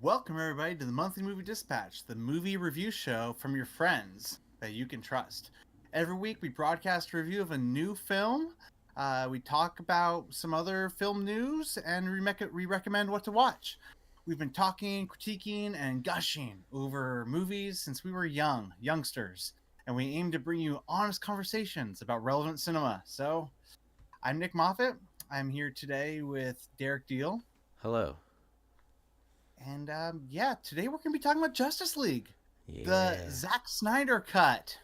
Welcome, everybody, to the Monthly Movie Dispatch, the movie review show from your friends that you can trust. Every week, we broadcast a review of a new film. We talk about some other film news, and we recommend what to watch. We've been talking, critiquing, and gushing over movies since we were youngsters, and we aim to bring you honest conversations about relevant cinema. So, I'm Nick Moffat. I'm here today with Derek Deal. Hello. And today we're going to be talking about Justice League, the Yeah, Zack Snyder cut.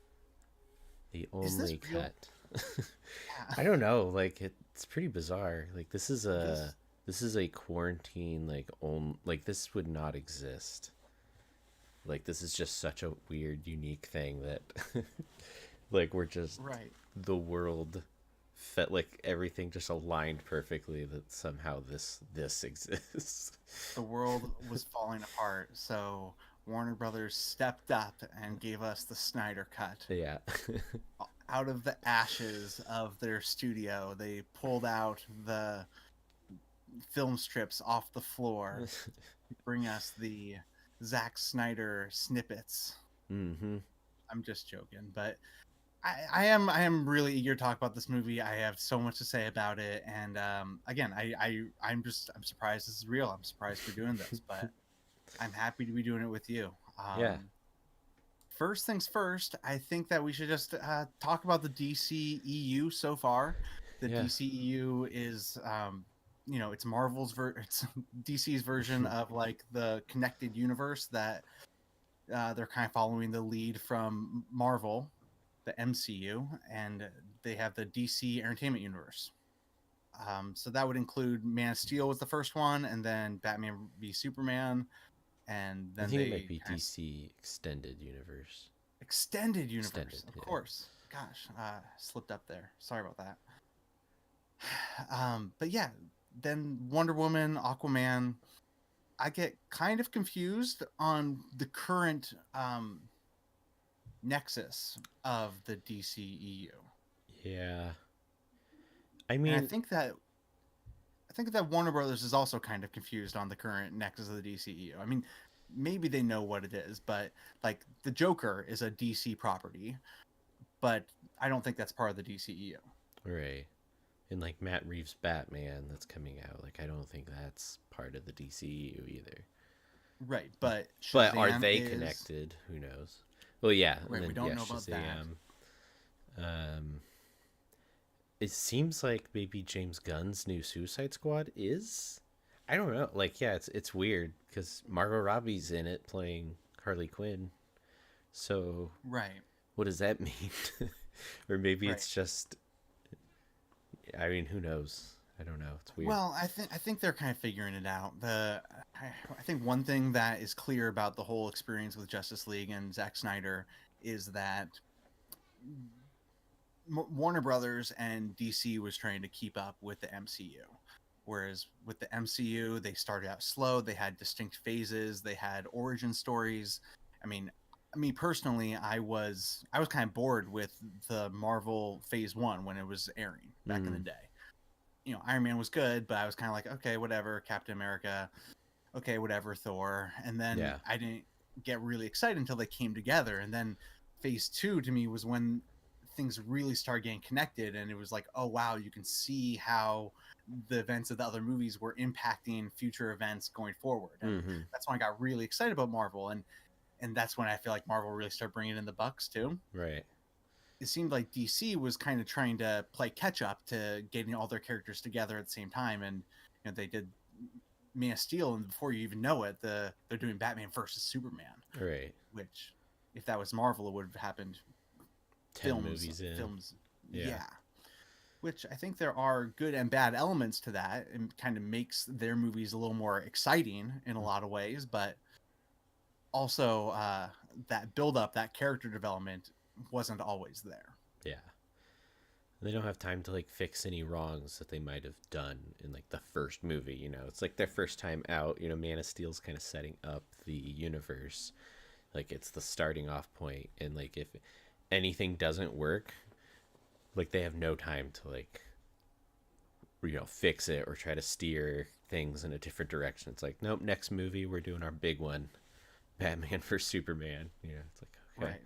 the Is this only real? cut. Yeah, I don't know, like it's pretty bizarre. Like this is this. a quarantine like this would not exist. Like this is just such a weird unique thing that like we're just Right. the world felt like everything just aligned perfectly that somehow this exists. The world was falling apart, so Warner Brothers stepped up and gave us the Snyder cut. Yeah. Out of the ashes of their studio, they pulled out the film strips off the floor to bring us the Zack Snyder snippets. Mhm. I'm just joking, but I am really eager to talk about this movie. I have so much to say about it, and again, I'm surprised this is real. I'm surprised we're doing this, but I'm happy to be doing it with you. Yeah. First things first, I think that we should just talk about the DCEU so far. The Yeah. DCEU is, it's it's DC's version of like the connected universe that they're kind of following the lead from Marvel, the MCU, and they have the DC Entertainment Universe. So that would include Man of Steel was the first one, and then Batman v Superman, and I then think it might they be kind of DC Extended Universe. extended universe, Extended, of yeah. course. Gosh, slipped up there. Sorry about that. But yeah, then Wonder Woman, Aquaman. I get kind of confused on the current nexus of the DCEU, Yeah. I and mean, I think that Warner Brothers is also kind of confused on the current nexus of the DCEU. I mean, maybe they know what it is, but like the Joker is a DC property, but I don't think that's part of the DCEU. right. And like Matt Reeves' Batman that's coming out, like I don't think that's part of the DCU either. Right, but But are Shazam they is. connected? Who knows? Well, yeah, and Right, we then don't yeah, know about that. Shazam. Um, it seems like maybe James Gunn's new Suicide Squad is. I don't know. Like, yeah, it's weird because Margot Robbie's in it playing Harley Quinn. So Right, what does that mean? Or maybe right. it's just. I mean, who knows? I don't know. It's weird. Well, I think they're kind of figuring it out. I think one thing that is clear about the whole experience with Justice League and Zack Snyder is that Warner Brothers and DC was trying to keep up with the MCU. Whereas with the MCU, they started out slow. They had distinct phases. They had origin stories. I mean, me personally, I was kind of bored with the Marvel Phase One when it was airing back in the Mm, day. Iron Man was good, but I was kind of like, okay, whatever. Captain America, okay, whatever. Thor, and then yeah. I didn't get really excited until they came together, and then Phase Two to me was when things really started getting connected, and it was like, oh wow, you can see how the events of the other movies were impacting future events going forward, and Mm-hmm. that's when I got really excited about Marvel, and that's when I feel like Marvel really started bringing in the bucks too. Right. It seemed like DC was kind of trying to play catch up to getting all their characters together at the same time, and they did Man of Steel, and before you even know it, they're doing Batman versus Superman, Right. which if that was Marvel, it would have happened 10 films, movies in. films, Yeah. yeah. Which I think there are good and bad elements to that, and kind of makes their movies a little more exciting in a lot of ways, but also that build up, that character development wasn't always there. Yeah. They don't have time to like fix any wrongs that they might have done in like the first movie, you know. It's like their first time out, you know, Man of Steel's kind of setting up the universe. Like it's the starting off point and like if anything doesn't work, like they have no time to like fix it or try to steer things in a different direction. It's like, nope, next movie we're doing our big one, Batman vs Superman. It's like, okay, Right.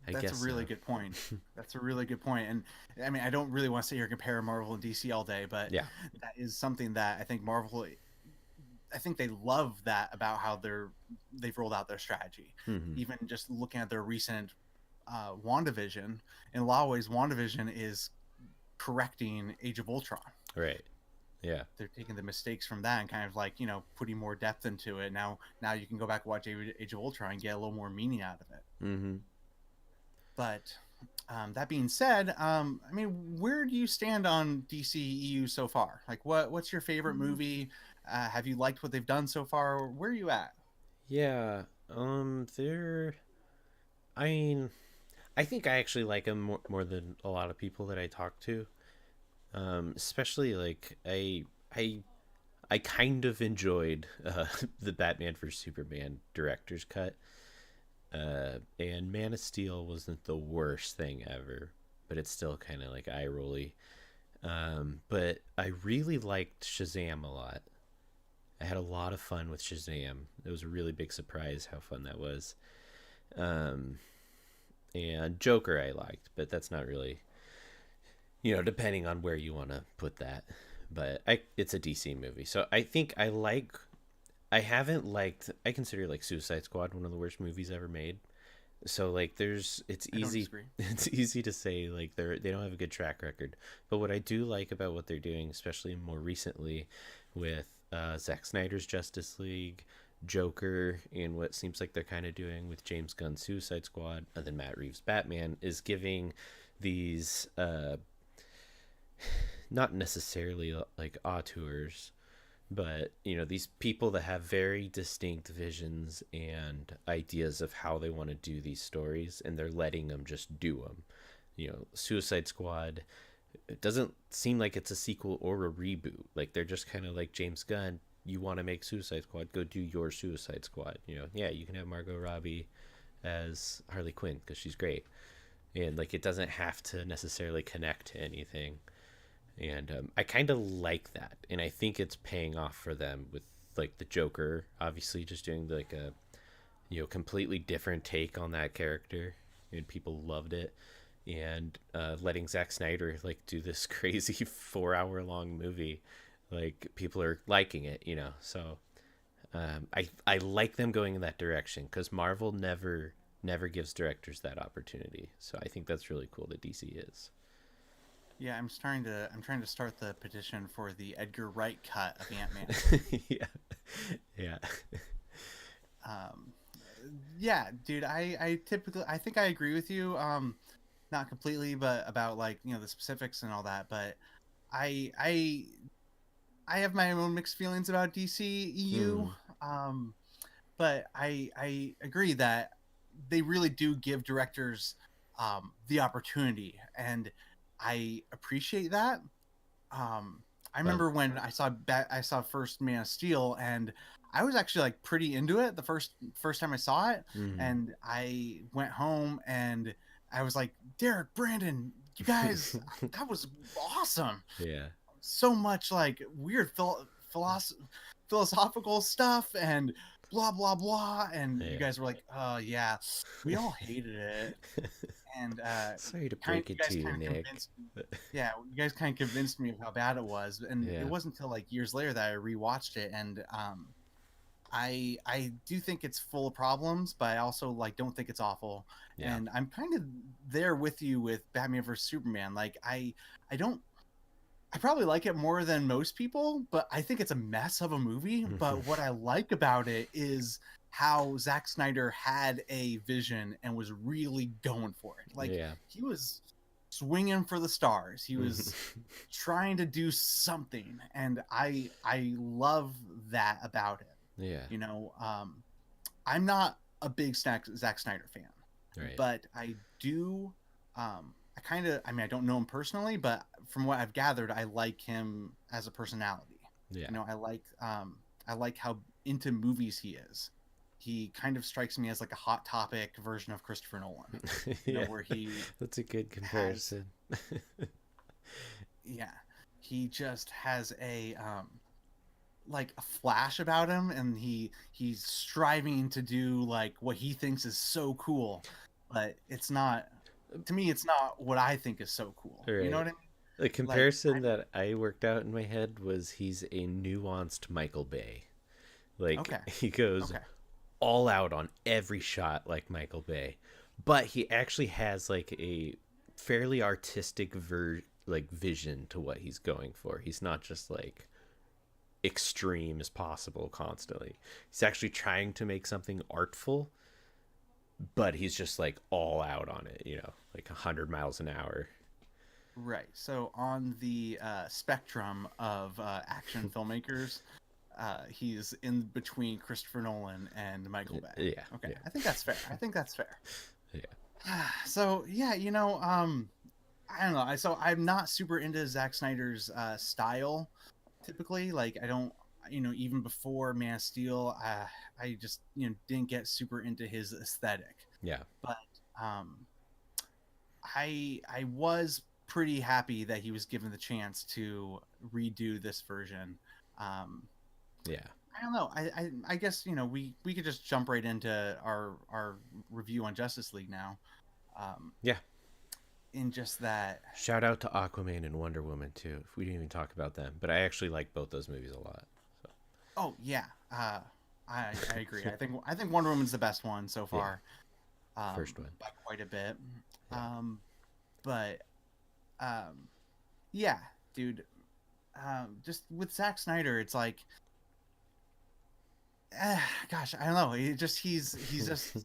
I That's a guess really so. good point. That's a really good point. And I mean, I don't really want to sit here and compare Marvel and DC all day, but Yeah. that is something that I think Marvel, I think they love that about how they've rolled out their strategy. Hmm. Even just looking at their recent WandaVision, in a lot of ways, WandaVision is correcting Age of Ultron. Right. Yeah. They're taking the mistakes from that and kind of like putting more depth into it. Now you can go back and watch Age of Ultron and get a little more meaning out of it. Hmm. But that being said, I mean, where do you stand on DCEU so far? Like, what's your favorite movie? Have you liked what they've done so far? Where are you at? Yeah. They're. I mean, I think I actually like them more than a lot of people that I talk to. Especially like I kind of enjoyed the Batman vs Superman director's cut. And Man of Steel wasn't the worst thing ever, but it's still kind of like eye rolly. But I really liked Shazam a lot. I had a lot of fun with Shazam. It was a really big surprise how fun that was. Um, and Joker I liked, but that's not really, depending on where you want to put that. But it's a DC movie, so I think I like. I haven't liked. I consider like Suicide Squad one of the worst movies ever made. So like it's I don't easy disagree. it's easy to say like they don't have a good track record. But what I do like about what they're doing, especially more recently with Zack Snyder's Justice League, Joker, and what seems like they're kind of doing with James Gunn's Suicide Squad, and then Matt Reeves' Batman, is giving these not necessarily like auteurs, but these people that have very distinct visions and ideas of how they want to do these stories, and they're letting them just do them. Suicide Squad, it doesn't seem like it's a sequel or a reboot. Like they're just kind of like, James Gunn, you want to make Suicide Squad, go do your Suicide Squad. Yeah, you can have Margot Robbie as Harley Quinn because she's great, and like it doesn't have to necessarily connect to anything. And I kind of like that, and I think it's paying off for them with like the Joker, obviously just doing like a completely different take on that character, and people loved it. And letting Zack Snyder like do this crazy 4 hour long movie, like people are liking it, So I like them going in that direction because Marvel never gives directors that opportunity. So I think that's really cool that DC is. Yeah, I'm trying to start the petition for the Edgar Wright cut of Ant-Man. Yeah, yeah, Um, yeah, dude, I think I agree with you. Not completely, but about like the specifics and all that. But I I I have my own mixed feelings about DCEU. mm, Um, but I agree that they really do give directors the opportunity, and I appreciate that. I well, remember when I saw first Man of Steel, and I was actually like pretty into it the first time I saw it, mm. and I went home and I was like, Derek, Brandon, you guys, that was awesome. Yeah, So much like weird philosophical stuff and blah blah blah, and you yeah. guys were like, oh yeah, we all hated it, and Sorry to kind break you it guys to you, kind of Nick. convinced me. Yeah, you guys kind of convinced me of how bad it was, and it Yeah, wasn't until like years later that I rewatched it, and I do think it's full of problems, but I also like don't think it's awful, yeah. and I'm kind of there with you with Batman vs Superman. Like I don't. I probably like it more than most people, but I think it's a mess of a movie. But what I like about it is how Zack Snyder had a vision and was really going for it. Like Yeah. he was swinging for the stars. He was trying to do something, and I love that about it. Yeah. You know, I'm not a big Zack Snyder fan, Right. but I do. I mean, I don't know him personally, but from what I've gathered, I like him as a personality. Yeah. I like how into movies he is. He kind of strikes me as like a hot topic version of Christopher Nolan. Yeah. Where he That's a good has, comparison. yeah, he just has a like a flash about him, and he's striving to do like what he thinks is so cool, but it's not. To me, it's not what I think is so cool. All You know right. what I mean? The Like, comparison that I worked out in my head was he's a nuanced Michael Bay. Like okay, he goes okay, all out on every shot like Michael Bay, but he actually has like a fairly artistic like vision to what he's going for. He's not just like extreme as possible constantly. He's actually trying to make something artful, but he's just like all out on it, like 100 miles an hour. right. So on the spectrum of action filmmakers, he's in between Christopher Nolan and Michael Bay. Yeah, Okay, yeah, I think that's fair. I think that's fair. yeah. So yeah, I don't know. So I'm not super into Zack Snyder's style. Typically, like I don't, even before Man of Steel, I just didn't get super into his aesthetic. Yeah. But um, I was pretty happy that he was given the chance to redo this version. Um, Yeah. I don't know. I guess we could just jump right into our review on Justice League now. Um, Yeah. in just that. Shout out to Aquaman and Wonder Woman too. If we didn't even talk about them, but I actually like both those movies a lot. So. Oh yeah, I agree. I think Wonder Woman's the best one so Yeah. far, First one. by quite a bit. Yeah. But yeah, dude. Just with Zack Snyder, it's like, gosh, I don't know. He's just.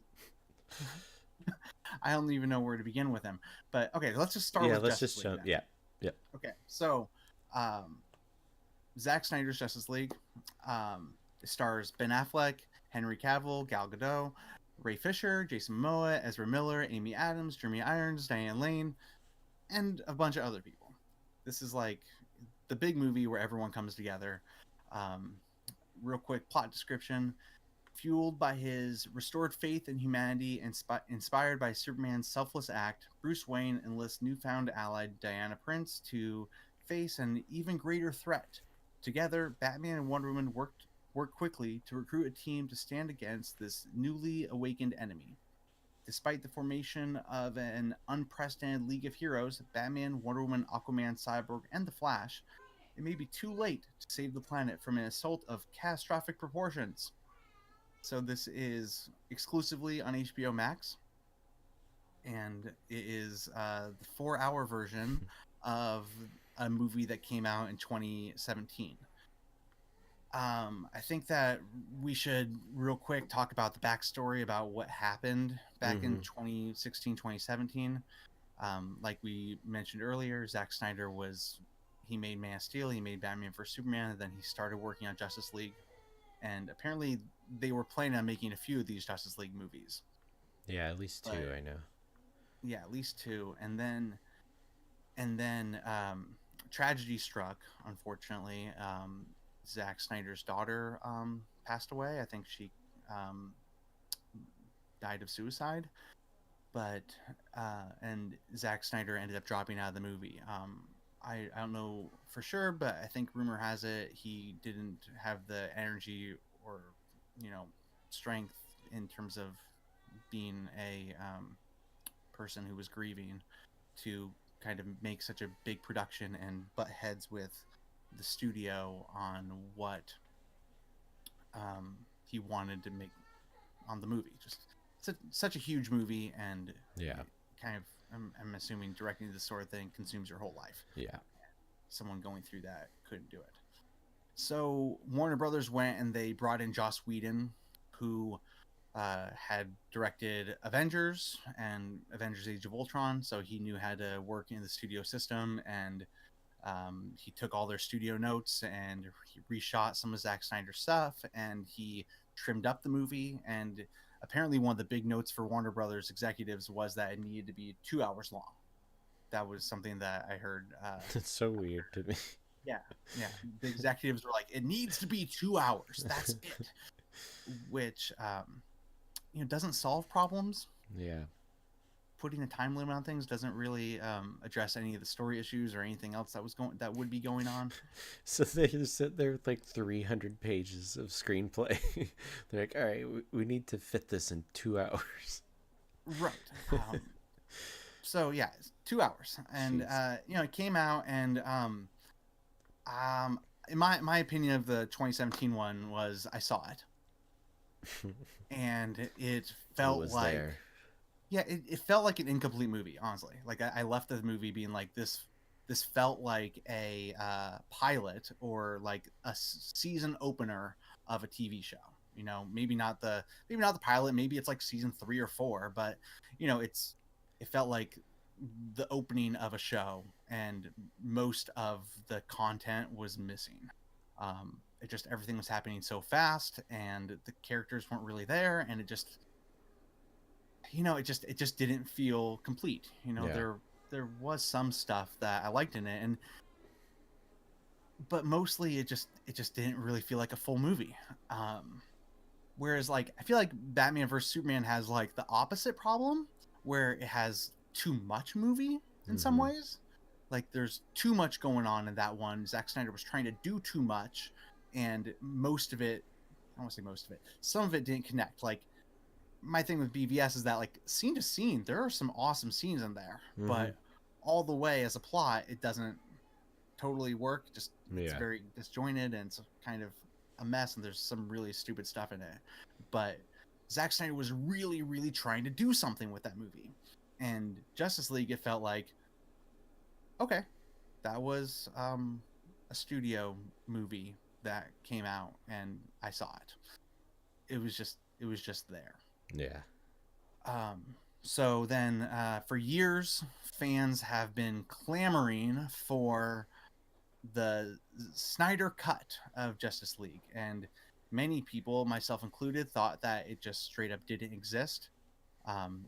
I don't even know where to begin with him. But okay, let's just start Yeah. with Let's Justice just League jump. then. Yeah. Yeah. Okay, so um, Zack Snyder's Justice League stars Ben Affleck, Henry Cavill, Gal Gadot, Ray Fisher, Jason Momoa, Ezra Miller, Amy Adams, Jeremy Irons, Diane Lane, and a bunch of other people. This is like the big movie where everyone comes together. Um, Real quick plot description. Fueled by his restored faith in humanity and inspired by Superman's selfless act, Bruce Wayne enlists newfound ally Diana Prince to face an even greater threat. Together, Batman and Wonder Woman work quickly to recruit a team to stand against this newly awakened enemy. Despite the formation of an unprecedented League of Heroes, Batman, Wonder Woman, Aquaman, Cyborg, and the Flash, it may be too late to save the planet from an assault of catastrophic proportions. So this is exclusively on HBO Max, and it is the 4-hour version of a movie that came out in 2017. I think that we should real quick talk about the backstory about what happened back in Mm-hmm. 2016, 2017. Like we mentioned earlier, Zack Snyder he made Man of Steel, he made Batman vs Superman, and then he started working on Justice League. And apparently they were planning on making a few of these Justice League movies. Yeah. At least two. But I know. yeah, at least two. And then tragedy struck, unfortunately. Zack Snyder's daughter passed away. I think she um, died of suicide. But and Zack Snyder ended up dropping out of the movie. I don't know for sure, but I think rumor has it he didn't have the energy or strength in terms of being a person who was grieving to kind of make such a big production and butt heads with the studio on what he wanted to make on the movie. Just such a huge movie, and Yeah. kind of I'm assuming directing this sort of thing consumes your whole life. Yeah. Someone going through that couldn't do it. So Warner Brothers went and they brought in Joss Whedon, who had directed Avengers and Avengers: Age of Ultron, so he knew how to work in the studio system, and he took all their studio notes and he reshot some of Zack Snyder's stuff, and he trimmed up the movie. And apparently, one of the big notes for Warner Brothers executives was that it needed to be 2 hours long. That was something that I heard. It's so weird to me. Yeah, yeah. The executives were like, "It needs to be 2 hours. That's it," which doesn't solve problems. Yeah. putting a time limit on things doesn't really address any of the story issues or anything else that would be going on. So they just sit there with like 300 pages of screenplay. They're like, all right, we need to fit this in 2 hours. Right. So yeah, it's 2 hours, and Jeez. it came out, and in my opinion of the 2017 one was I saw it, and it It felt was like there. yeah, it felt like an incomplete movie. Honestly, like I left the movie being like this felt like a pilot or like a season opener of a TV show. Maybe not the pilot. Maybe it's like season 3 or 4, but it felt like the opening of a show, and most of the content was missing. It just everything was happening so fast, and the characters weren't really there, and it just didn't feel complete. Yeah. There was some stuff that I liked in it, but mostly it just didn't really feel like a full movie. Whereas like I feel like Batman vs Superman has like the opposite problem, where it has too much movie in some Mm-hmm. ways. Like there's too much going on in that one. Zack Snyder was trying to do too much, and most of it, I don't want to say most of it, some of it didn't connect. Like my thing with BVS is that like scene to scene, there are some awesome scenes in there, Mm-hmm. but all the way as a plot, it doesn't totally work. Just it's Yeah. very disjointed, and it's kind of a mess, and there's some really stupid stuff in it. But Zack Snyder was really, really trying to do something with that movie. And Justice League, it felt like, okay, that was a studio movie that came out, and I saw it. It was just there. Yeah. So then, for years, fans have been clamoring for the Snyder cut of Justice League, and many people, myself included, thought that it just straight up didn't exist.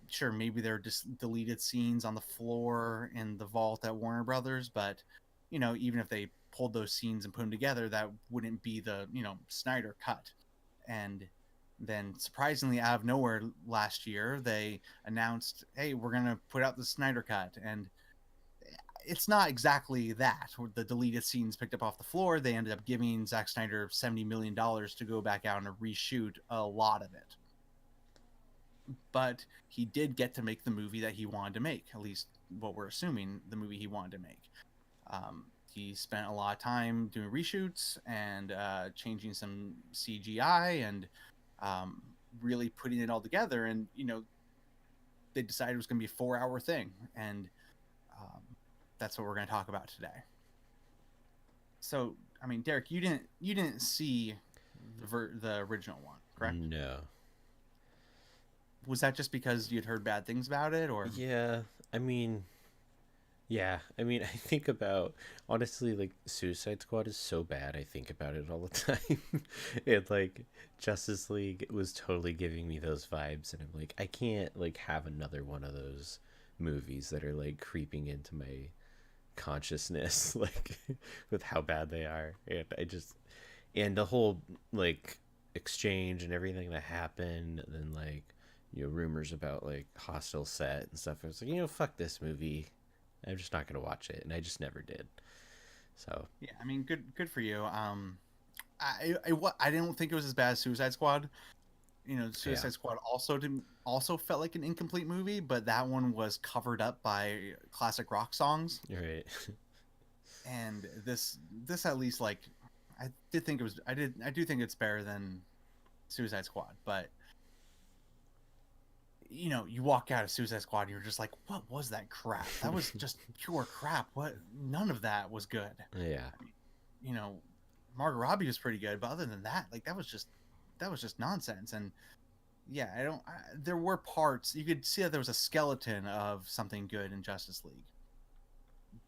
Sure, maybe there are just deleted scenes on the floor in the vault at Warner Brothers, but even if they pulled those scenes and put them together, that wouldn't be the Snyder cut. And then, surprisingly, out of nowhere, last year they announced, "Hey, we're gonna put out the Snyder cut," and it's not exactly that. The deleted scenes picked up off the floor. They ended up giving Zack Snyder $70 million to go back out and reshoot a lot of it. But he did get to make the movie that he wanted to make, at least what we're assuming the movie he wanted to make. He spent a lot of time doing reshoots and changing some CGI and um, really putting it all together. And, they decided it was going to be a 4 hour thing. And um, that's what we're going to talk about today. So, I mean, Derek, you didn't see the original one, correct? No. Was that just because you'd heard bad things about it, or? Yeah. I mean, yeah. I mean, I think about honestly, like Suicide Squad is so bad. I think about it all the time. And like Justice League was totally giving me those vibes, and I'm like, I can't like have another one of those movies that are like creeping into my consciousness, like with how bad they are. And I just and the whole like exchange and everything that happened, and then like rumors about like hostile set and stuff. I was like, fuck this movie. I'm just not gonna watch it, and I just never did. So Yeah, I mean, good for you. I didn't think it was as bad as Suicide Squad. yeah, Suicide Squad also felt like an incomplete movie, but that one was covered up by classic rock songs, you're right. and this at least like I do think it's better than Suicide Squad, but you walk out of Suicide Squad and you're just like, what was that crap? That was just pure crap. What? None of that was good. Yeah, I mean, you know, Margot Robbie was pretty good, but other than that, like that was just nonsense. And yeah, there were parts you could see that there was a skeleton of something good in Justice League,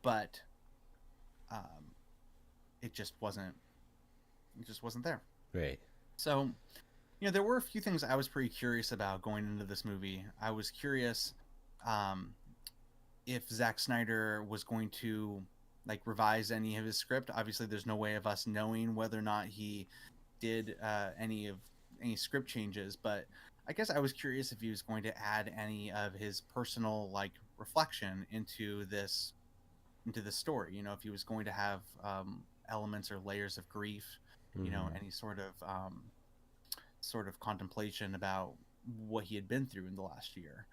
but um, it just wasn't. It just wasn't there. right. So there were a few things I was pretty curious about going into this movie. I was curious um, if Zack Snyder was going to like revise any of his script. Obviously, there's no way of us knowing whether or not he did any script changes, but I guess I was curious if he was going to add any of his personal like reflection into the story. You know, if he was going to have elements or layers of grief, you know, Mm-hmm. any sort of contemplation about what he had been through in the last year.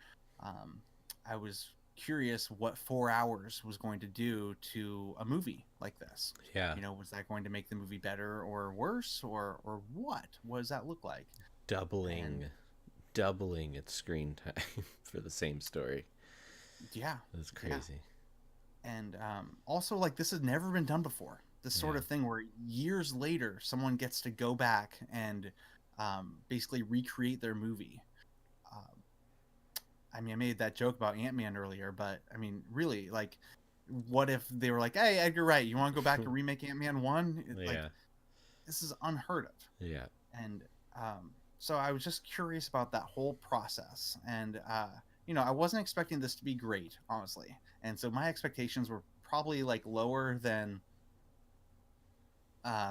Um, I was curious what 4 hours was going to do to a movie like this. Yeah. You know, was that going to make the movie better or worse, or what? What does that look like? And Doubling doubling its screen time for the same story. yeah, That's yeah, crazy. and also like this has never been done before. This sort Yeah. of thing where years later someone gets to go back and basically recreate their movie. Um, I mean, I made that joke about Ant-Man earlier, but I mean, really, like, what if they were like, "Hey, Edgar Wright, you want to go back and remake Ant-Man one?" Like, Yeah. this is unheard of. Yeah. And so I was just curious about that whole process, and you know, I wasn't expecting this to be great, honestly, and so my expectations were probably like lower than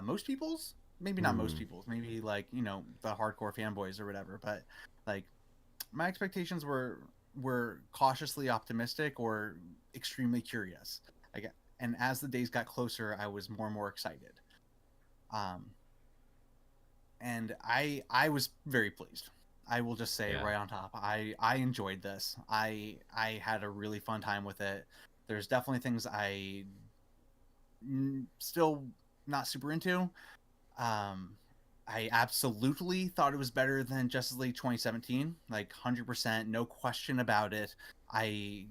most people's. Maybe not most Mm. people's. Maybe like you know the hardcore fanboys or whatever. But like my expectations were cautiously optimistic or extremely curious. I get, and as the days got closer, I was more and more excited. Um, and I was very pleased. I will just say Yeah. right on top, I enjoyed this. I had a really fun time with it. There's definitely things still not super into. Um, I absolutely thought it was better than Justice League 2017, like 100%, no question about it. I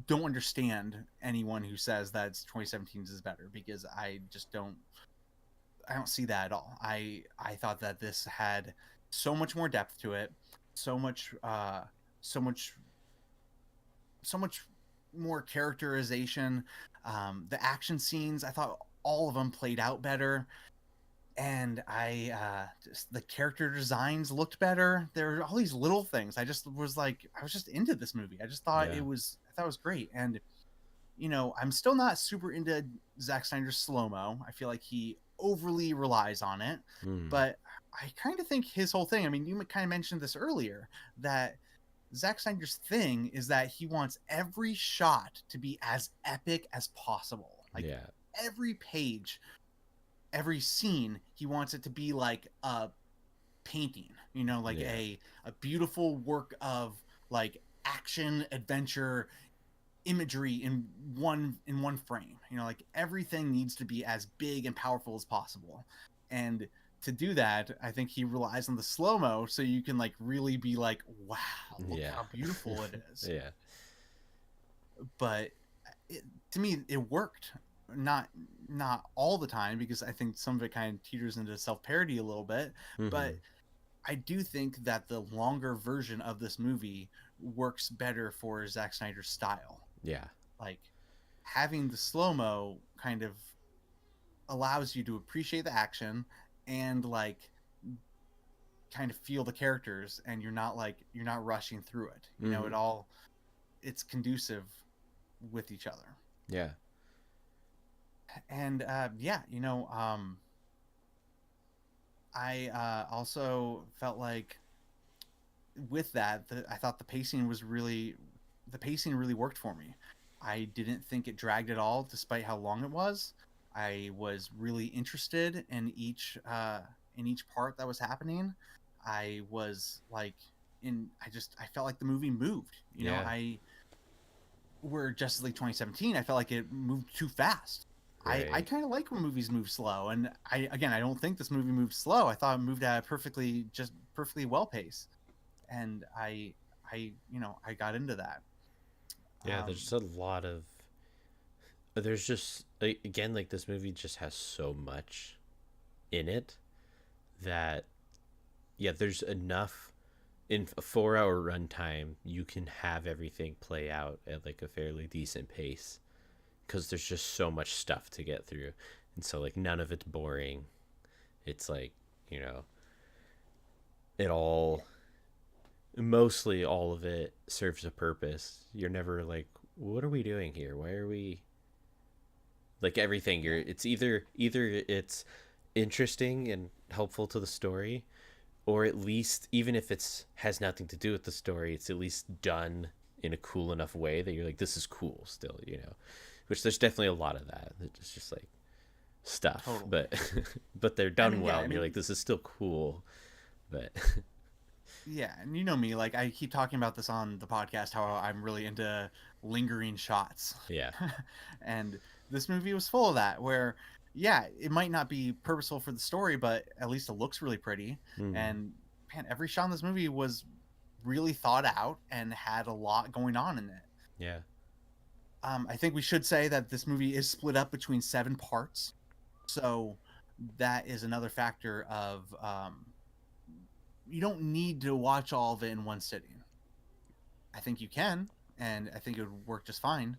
don't understand anyone who says that 2017's is better because I don't see that at all. I thought that this had so much more depth to it, so much so much so much more characterization. The action scenes, I thought all of them played out better, and I just the character designs looked better. There were all these little things. I just was like, I was just into this movie. Yeah. I thought it was great, and you know, I'm still not super into Zack Snyder's slow mo. I feel like he overly relies on it, Mm. but I kind of think his whole thing. I mean, you kind of mentioned this earlier that Zack Snyder's thing is that he wants every shot to be as epic as possible. Like Yeah. every page, every scene, he wants it to be like a painting, you know, like Yeah. a beautiful work of like action adventure imagery in one frame. You know, like everything needs to be as big and powerful as possible. And to do that, I think he relies on the slow mo so you can like really be like, wow, look Yeah. how beautiful it is. Yeah. But it, to me, it worked. Not not all the time because I think some of it kind of teeters into self parody a little bit. Mm-hmm. But I do think that the longer version of this movie works better for Zack Snyder's style. Yeah. Like having the slow mo kind of allows you to appreciate the action and like kind of feel the characters, and you're not rushing through it. You know, Mm-hmm. it's conducive with each other. Yeah. And yeah, you know, I also felt like with that, I thought the pacing really worked for me. I didn't think it dragged at all, despite how long it was. I was really interested in each part that was happening. I was like I felt like the movie moved. You know, Yeah. I where Justice League 2017, I felt like it moved too fast. I Right. kind of like when movies move slow, and I don't think this movie moved slow. I thought it moved at a perfectly well pace, and you know I got into that. Yeah. There's Um, a lot of. There's just again like this movie just has so much in it that yeah, there's enough in a 4 hour runtime. You can have everything play out at like a fairly decent pace because there's just so much stuff to get through, and so like none of it's boring. It's like you know it all mostly all of it serves a purpose. You're never like, what are we doing here? Why are we like everything? You're yeah, it's either it's interesting and helpful to the story, or at least even if it's has nothing to do with the story, it's at least done in a cool enough way that you're like, this is cool still, you know. Which there's definitely a lot of that. It's just like stuff, Totally. but but they're I done mean, yeah, well, I and you're like, mean, this is still cool, but yeah, and you know me, like I keep talking about this on the podcast how I'm really into lingering shots. yeah. And this movie was full of that where yeah, it might not be purposeful for the story, but at least it looks really pretty. Mm, And man, every shot in this movie was really thought out and had a lot going on in it. yeah. I think we should say that this movie is split up between 7 parts. So that is another factor of you don't need to watch all of it in one sitting. I think you can, and I think it would work just fine.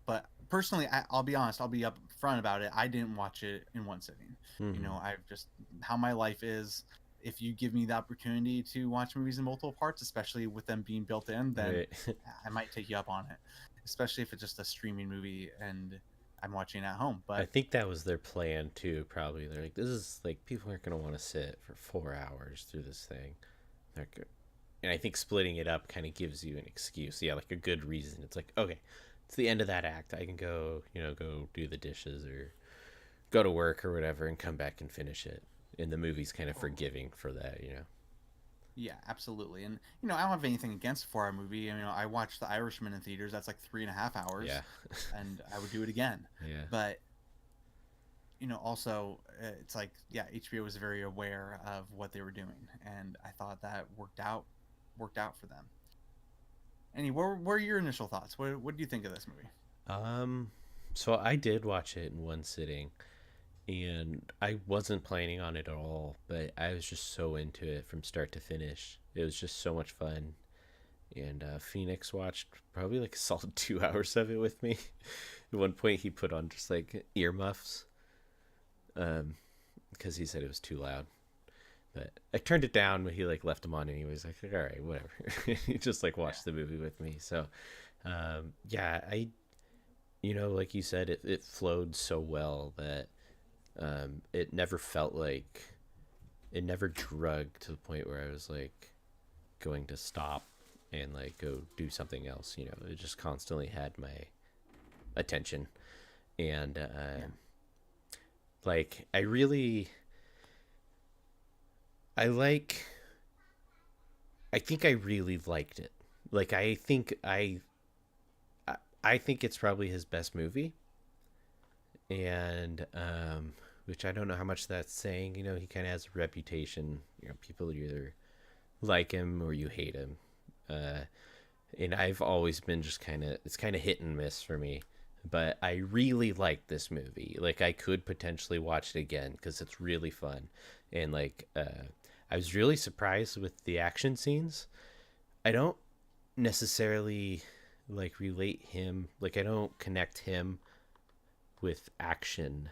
But personally, I'll be honest. I'll be upfront about it. I didn't watch it in one sitting. You Mm-hmm. know, I've just how my life is. If you give me the opportunity to watch movies in multiple parts, especially with them being built in, then Right. I might take you up on it. Especially if it's just a streaming movie and I'm watching at home. I But think that was their plan too. Probably they're like, this is like people aren't gonna want to sit for 4 hours through this thing. They're good. And I think splitting it up kind of gives you an excuse. Yeah, like a good reason. It's like, okay, it's the end of that act. I can go, you know, go do the dishes or go to work or whatever and come back and finish it. And the movie's kind of totally. forgiving for that, you know. Yeah, absolutely. And you know, I don't have anything against a 4 hour movie. You know, I watched The Irishman in theaters. That's like 3.5 hours, Yeah. and I would do it again. Yeah. But you know, also it's like yeah, HBO was very aware of what they were doing, and I thought that worked out for them. Any, what are your initial thoughts? What do you think of this movie? Um so I did watch it in one sitting and I wasn't planning on it at all, but I was just so into it from start to finish. It was just so much fun. And Phoenix watched probably like a solid 2 hours of it with me. At one point, he put on just like earmuffs um, because he said it was too loud. But I turned it down, but he like left them on, and he was like, "All right, whatever." He just like Yeah, watched the movie with me. So, yeah, I you know, like you said, it flowed so well that it never felt like it never drugged to the point where I was like going to stop and like go do something else. You know, it just constantly had my attention, and yeah, like I really, I like, I think I really liked it. Like I think it's probably his best movie, and which I don't know how much that's saying. You know, he kind of has a reputation. You know, people either like him or you hate him. Uh, and I've always been just kind of it's kind of hit and miss for me. But I really like this movie. Like I could potentially watch it again because it's really fun, and like I was really surprised with the action scenes. I don't necessarily like relate him. Like I don't connect him with action,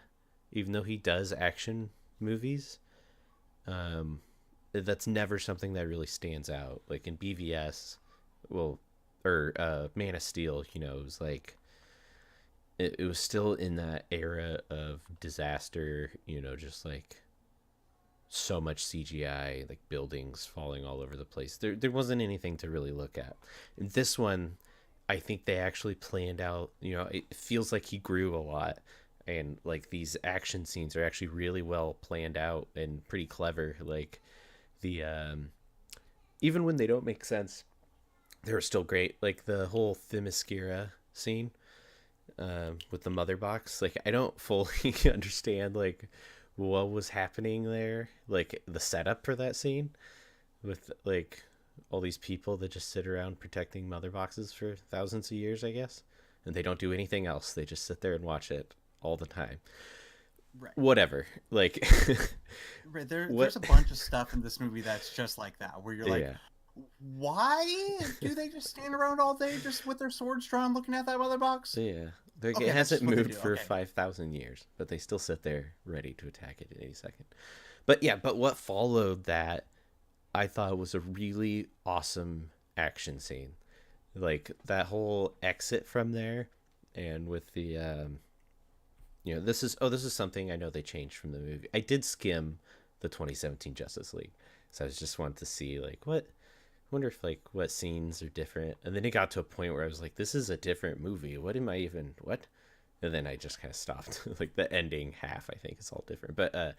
even though he does action movies. Um, that's never something that really stands out. Like in BVS, well, or Man of Steel, you know, it was like it was still in that era of disaster, you know, just like so much CGI, like buildings falling all over the place. There wasn't anything to really look at. In this one, I think they actually planned out, you know, it feels like he grew a lot. And like these action scenes are actually really well planned out and pretty clever. Like the even when they don't make sense, they're still great. Like the whole Themyscira scene with the mother box. Like I don't fully understand like what was happening there. Like the setup for that scene with like all these people that just sit around protecting mother boxes for thousands of years, I guess, and they don't do anything else. They just sit there and watch it all the time. right. Whatever. Like Right. what? There's a bunch of stuff in this movie that's just like that, where you're like, Yeah. why do they just stand around all day just with their swords drawn, looking at that weather box? Yeah. Like it Okay, that's hasn't just what they moved do. for Okay. 5,000 years, but they still sit there ready to attack it at any second. But yeah, but what followed that I thought was a really awesome action scene. Like that whole exit from there and with the you know, this is something I know they changed from the movie. I did skim the 2017 Justice League. So I was just wanted to see like what, wonder if like what scenes are different. And then it got to a point where I was like, this is a different movie. What am I even what? And then I just kind of stopped. Like the ending half, I think is all different. But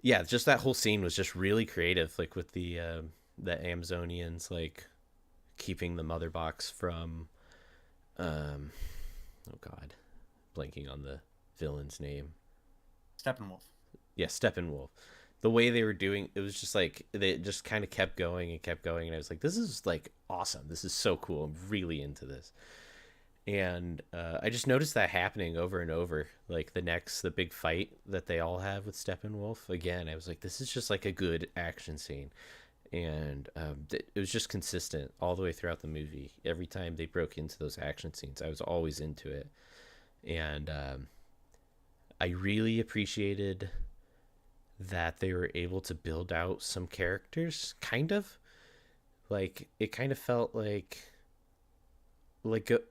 yeah, just that whole scene was just really creative, like with the Amazonians like keeping the mother box from oh god, blanking on the villain's name. Steppenwolf. Yeah, Steppenwolf. The way they were doing it was just like they just kind of kept going and kept going, and I was like, this is like awesome. This is so cool. I'm really into this. And I just noticed that happening over and over. Like the big fight that they all have with Steppenwolf. Again, I was like, this is just like a good action scene, and it was just consistent all the way throughout the movie. Every time they broke into those action scenes, I was always into it, and I really appreciated that they were able to build out some characters. Kind of like it kind of felt like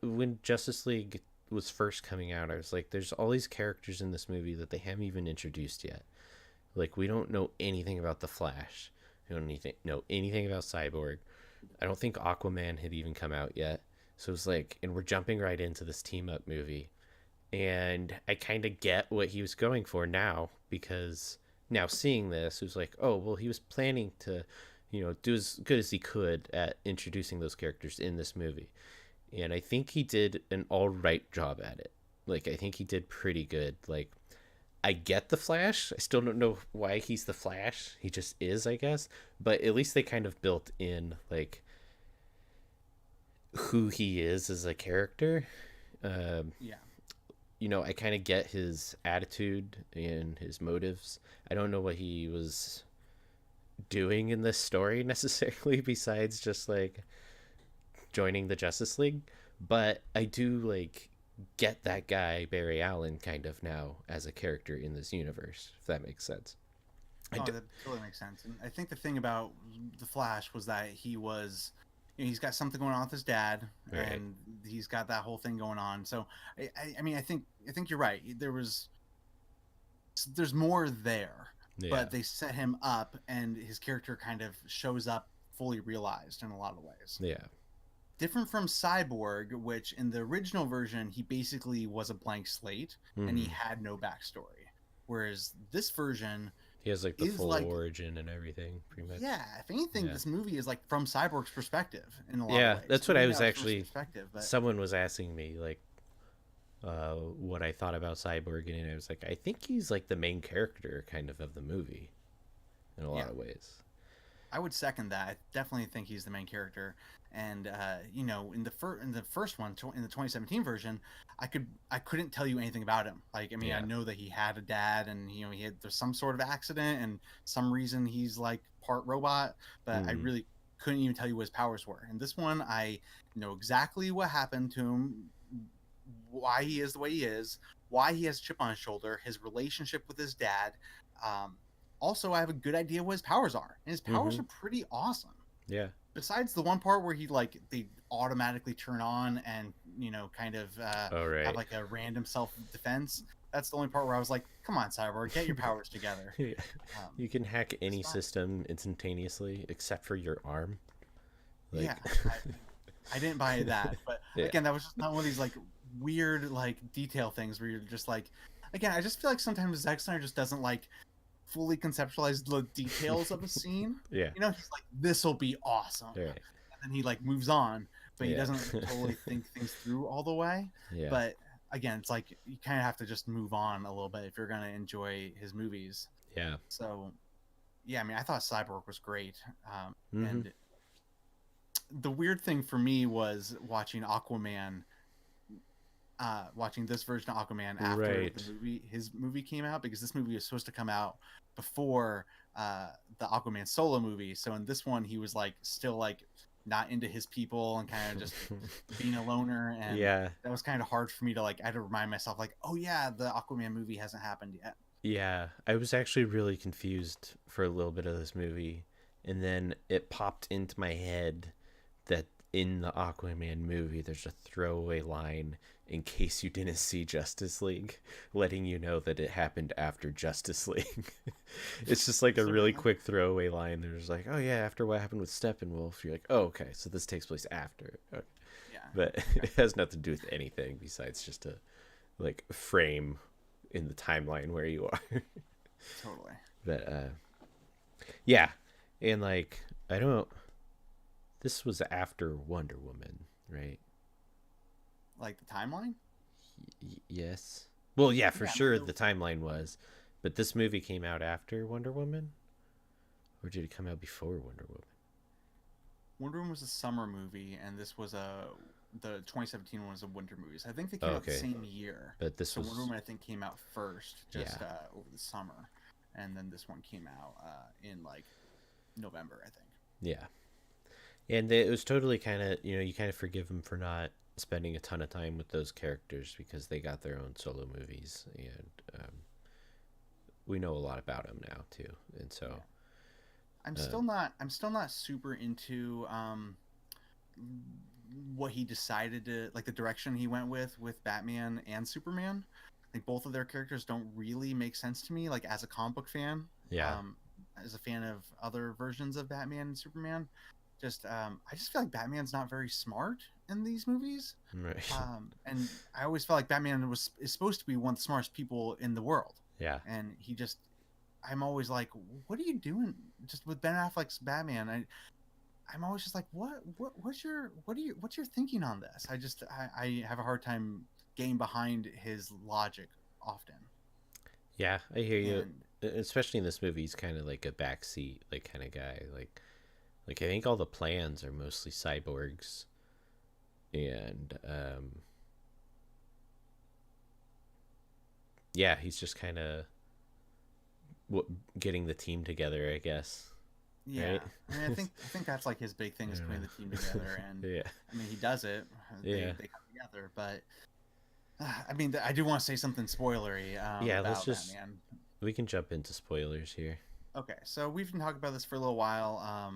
when Justice League was first coming out, I was like, there's all these characters in this movie that they haven't even introduced yet. Like, we don't know anything about the Flash. We don't know anything about Cyborg. I don't think Aquaman had even come out yet. So it was like, and we're jumping right into this team up movie. And I kind of get what he was going for now, because now seeing this, it was like, oh, well, he was planning to, do as good as he could at introducing those characters in this movie. And I think he did an all right job at it. Like, I think he did pretty good. Like, I get the Flash. I still don't know why he's the Flash. He just is, I guess. But at least they kind of built in, like, who he is as a character. Yeah. I kind of get his attitude and his motives. I don't know what he was doing in this story necessarily, besides just, like, joining the Justice League, but I do like get that guy Barry Allen kind of now as a character in this universe, if that makes sense. Oh, that totally makes sense. And I think the thing about the Flash was that he's got something going on with his dad, Right. and he's got that whole thing going on. So I mean, I think you're right. There's more there, Yeah. but they set him up, and his character kind of shows up fully realized in a lot of ways. Yeah. Different from Cyborg, which in the original version he basically was a blank slate and he had no backstory, whereas this version he has like the is full like, origin and everything, pretty much. yeah, if anything, Yeah. this movie is like from Cyborg's perspective in a lot Yeah, of ways. that's what I Maybe was not from his actually. perspective, but Someone was asking me like, what I thought about Cyborg, and I was like, I think he's like the main character kind of the movie, in a lot of ways. I would second that. I definitely think he's the main character. And in the first one, in the 2017 version, I couldn't tell you anything about him. Like, I mean, Yeah. I know that he had a dad, and there's some sort of accident, and some reason he's like part robot, but I really couldn't even tell you what his powers were. And this one, I know exactly what happened to him, why he is the way he is, why he has a chip on his shoulder, his relationship with his dad. Also, I have a good idea what his powers are, and his powers are pretty awesome. Yeah. Besides the one part where they automatically turn on and kind of Oh, right. have like a random self defense. That's the only part where I was like, "Come on, Cyborg, get your powers together." You can hack any system instantaneously except for your arm. Like, Yeah, I didn't buy that, but Yeah. again, that was just not one of these like weird like detail things where you're just like, again, I just feel like sometimes Zack Snyder just doesn't like fully conceptualize the details of a scene. Yeah. He's like, this will be awesome, Right. and then he like moves on, but he Yeah. doesn't totally think things through all the way. Yeah. But again, it's like you kind of have to just move on a little bit if you're gonna enjoy his movies. Yeah. So yeah, I mean, I thought Cyborg was great, Mhm. and the weird thing for me was watching watching this version of Aquaman after Right. his movie came out, because this movie was supposed to come out before the Aquaman solo movie. So in this one, he was like still like not into his people and kind of just being a loner, and Yeah. that was kind of hard for me to like. I had to remind myself like, oh yeah, the Aquaman movie hasn't happened yet. Yeah. I was actually really confused for a little bit of this movie, and then it popped into my head that in the Aquaman movie there's a throwaway line in case you didn't see Justice League, letting you know that it happened after Justice League. It's just like a So, really quick throwaway line. There's like, oh yeah, after what happened with Steppenwolf, you're like, oh okay, so this takes place after. Okay. yeah. But Okay. it has nothing to do with anything besides just a like frame in the timeline where you are. Totally. But yeah, and like I don't. This was after Wonder Woman, right? Like the timeline? Yes. Well, yeah, for Yeah. I mean, sure the timeline was, but this movie came out after Wonder Woman, or did it come out before Wonder Woman? Wonder Woman was a summer movie, and this was the 2017 one was a winter movie. So I think they Oh, came out the okay, same year. but this So Wonder was Woman I think came out first, yeah, just over the summer, and then this one came out in like November, I think. yeah, and it was totally kind of you kind of forgive them for not spending a ton of time with those characters because they got their own solo movies, and we know a lot about them now too, and so. Yeah. I'm Uh, still not. I'm still not super into what he decided to like the direction he went with Batman and Superman. Like both of their characters don't really make sense to me. Like as a comic book fan, yeah, um, as a fan of other versions of Batman and Superman, I just feel like Batman's not very smart in these movies. right, And I always felt like Batman is supposed to be one of the smartest people in the world, yeah. and I'm always like, what are you doing just with Ben Affleck's Batman? I'm always just like, what's your thinking on this? I have a hard time getting behind his logic often. Yeah, I hear you. And Especially in this movie, he's kind of like a backseat like kind of guy. Like I think all the plans are mostly cyborgs, and yeah, he's just kind of getting the team together, I guess. yeah, Right? I mean, I think that's like his big thing I is don't putting the team together, and know. Yeah, I mean he does it. yeah, They come together, but I mean I do want to say something spoilery yeah. Let's about just Batman. we can jump into spoilers here. Okay, so we've been talking about this for a little while.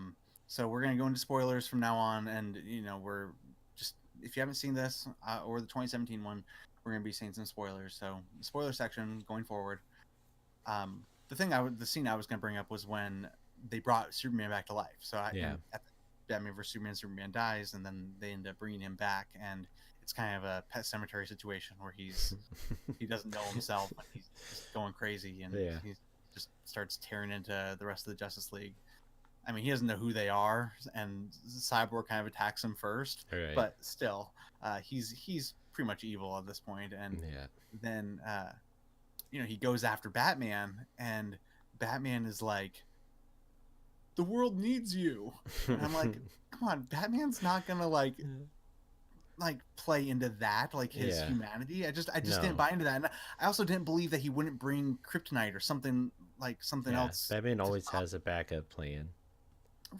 So we're gonna go into spoilers from now on, and we're just if you haven't seen this or the 2017 one, we're gonna be saying some spoilers. So spoiler section going forward. The scene I was gonna bring up was when they brought Superman back to life. So Yeah, at the Batman vs Superman, Superman dies, and then they end up bringing him back, and it's kind of a pet cemetery situation where he doesn't know himself, and he's just going crazy, and yeah. he just starts tearing into the rest of the Justice League. I mean, he doesn't know who they are, and Cyborg kind of attacks him first, All right. but still, he's pretty much evil at this point. And Yeah. then he goes after Batman, and Batman is like, "The world needs you," and I'm like, "Come on, Batman's not gonna like play into that like his Yeah. humanity." I just didn't No. buy into that, and I also didn't believe that he wouldn't bring kryptonite or something Yeah. else Batman to always stop. has a backup plan.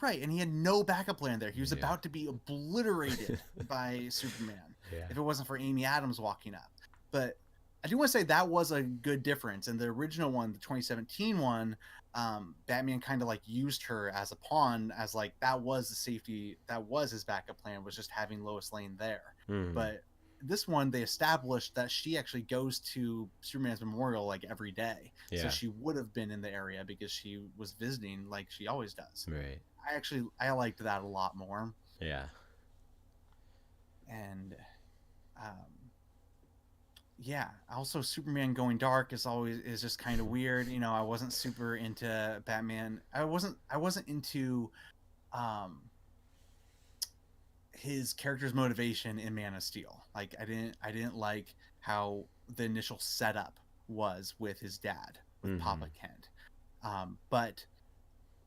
Right, and he had no backup plan there. He was Yeah. about to be obliterated by Superman Yeah. if it wasn't for Amy Adams walking up. But I do want to say that was a good difference. In the original one, the 2017 one, Batman kind of like used her as a pawn, as like that was the safety, that was his backup plan, was just having Lois Lane there. Hmm. But this one, they established that she actually goes to Superman's memorial like every day. So Yeah. she would have been in the area because she was visiting like she always does. Right. I liked that a lot more. Yeah. And um, yeah, also Superman going dark is just kind of weird. I wasn't super into Batman. I wasn't into um his character's motivation in Man of Steel. Like I didn't like how the initial setup was with his dad, with Hmm. Papa Kent. But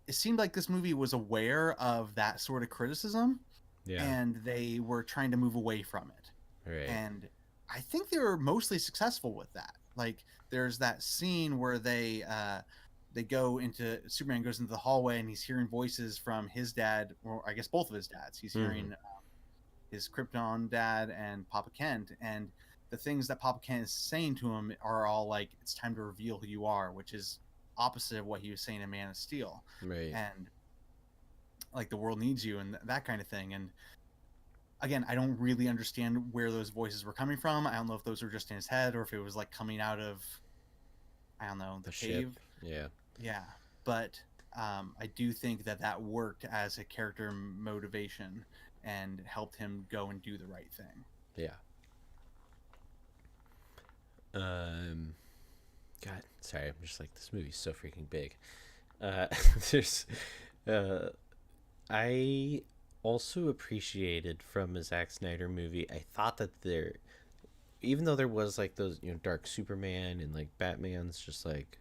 it seemed like this movie was aware of that sort of criticism, Yeah. and they were trying to move away from it. Right. And I think they were mostly successful with that. Like there's that scene where they go into Superman goes into the hallway, and he's hearing voices from his dad, or I guess both of his dads. He's Hmm. hearing his Krypton dad and Papa Kent, and the things that Papa Kent is saying to him are all like, "It's time to reveal who you are," which is opposite of what he was saying in Man of Steel, Right. and like the world needs you and that kind of thing. And again, I don't really understand where those voices were coming from. I don't know if those were just in his head or if it was like coming out of, I don't know, the The ship. cave. Yeah. Yeah, but I do think that that worked as a character motivation and helped him go and do the right thing. Yeah. Um. God, sorry. I'm just like this movie's so freaking big. Uh, there's, uh, I also appreciated from a Zack Snyder movie. I thought that there, even though there was like those, dark Superman and like Batman's just like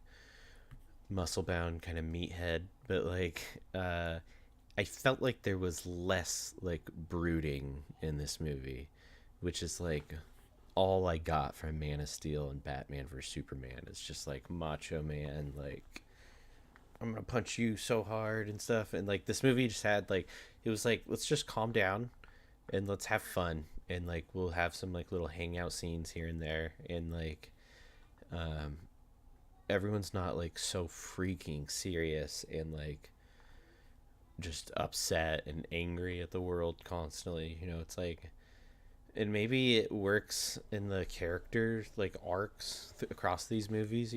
muscle bound kind of meathead, but like, I felt like there was less like brooding in this movie, which is like all I got from Man of Steel and Batman vs Superman. It's just like macho man, like I'm gonna punch you so hard and stuff. And like this movie just had like it was like let's just calm down and let's have fun and like we'll have some like little hangout scenes here and there and like um everyone's not like so freaking serious and like just upset and angry at the world constantly. It's like and maybe it works in the character like arcs across these movies.